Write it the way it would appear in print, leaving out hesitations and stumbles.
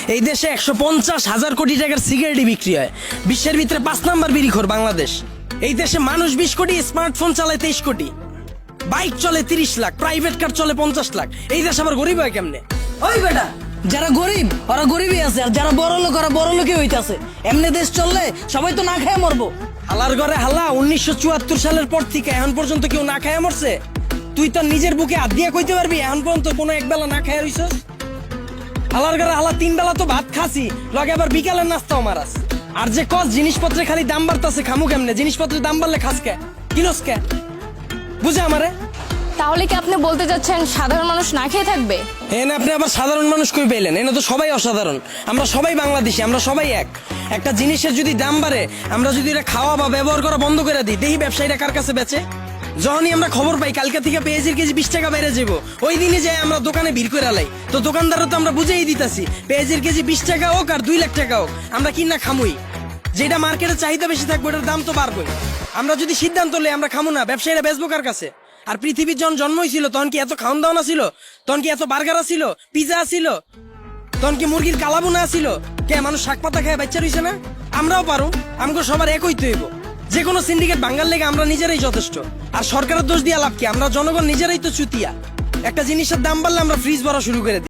এই দেশে 150,000 কোটি টাকার সিগারেটই বিক্রি হয়। বিশ্বের ভিতরে 5 নাম্বার বিড়িখোর বাংলাদেশ। এই দেশে মানুষ 20 কোটি, স্মার্টফোন চালায় 23 কোটি, বাইক চলে 30 লাখ, প্রাইভেট কার চলে 50 লাখ। এই দেশ আবার গরিব হয় কেমনে? ওই বেটা, যারা গরিব ওরা গরিবই আছে, আর যারা বড় লোক ওরা বড় লোকই হইতাছে। এমনি দেশ চললে সবাই তো না খেয়ে মরবো। হালার ঘরে হাল্লা 1974 সালের পর থেকে এখন পর্যন্ত কেউ না খায় মরছে? তুই তো নিজের বুকে হাত দিয়ে কইতে পারবি এখন পর্যন্ত কোনো একবেলা না খায় রইছস? হালার ঘরে হালা 3 বেলা তো ভাত খাসি, লগে আবার বিকালের নাস্তাও মারাস। আর যে কস জিনিসপত্রে খালি দাম বাড়তাছে, খামু কেমনে? জিনিসপত্রের দাম বাড়লে খাস কে, কিনস কে? বুঝে আমারে? তাহলে কি আপনি বলতে চাচ্ছেন সাধারণ মানুষ না খেয়ে থাকবে? এনে আপনি আবার সাধারণ মানুষ কই পেলেন? এনে তো সবাই অসাধারণ। আমরা সবাই বাংলাদেশি, আমরা সবাই এক। একটা জিনিসের যদি দাম বাড়ে, আমরা যদি এটা খাওয়া বা ব্যবহার করা বন্ধ করে দিই, দেখি ব্যবসায়ীরা কার কাছে বেচে। যখনই আমরা খবর পাই কালকে থেকে পেঁয়াজের কেজি 20 টাকা বেড়ে যাবো, ওই দিনই যাই আমরা দোকানে ভিড় করে আলাই। তো দোকানদারও তো আমরা বুঝেই দিতাছি পেঁয়াজের কেজি 20 টাকা হোক আর 2 লাখ টাকা হোক, আমরা কিনা খামুই। যেটা মার্কেটে চাহিদা বেশি থাকবে ওটার দাম তো বাড়বেই। আমরা যদি সিদ্ধান্ত লই আমরা খামু না, ব্যবসায়ীরা বেচবো কার কাছে? আর পৃথিবীর যখন জন্ম হয়েছিল তখন কি এত খাওয়ান দাওয়ান ছিল? তখন কি এত বার্গার ছিল, পিজা ছিল? তখন কি মুরগির কালাবুনা ছিল? কে মানুষ শাক পাতা খায় বাচ্চা রইছে না? আমরাও পারো, আমগো সবার একই তো হইব। যে কোনো সিন্ডিকেট ভাঙ্গার লেগে আমরা নিজেরাই যথেষ্ট। আর সরকারের দোষ দিয়া লাভ কি? আমরা জনগণ নিজেরাই তো চুতিয়া। একটা জিনিসের দাম বাড়লে আমরা ফ্রিজ ভরা শুরু করে দিই।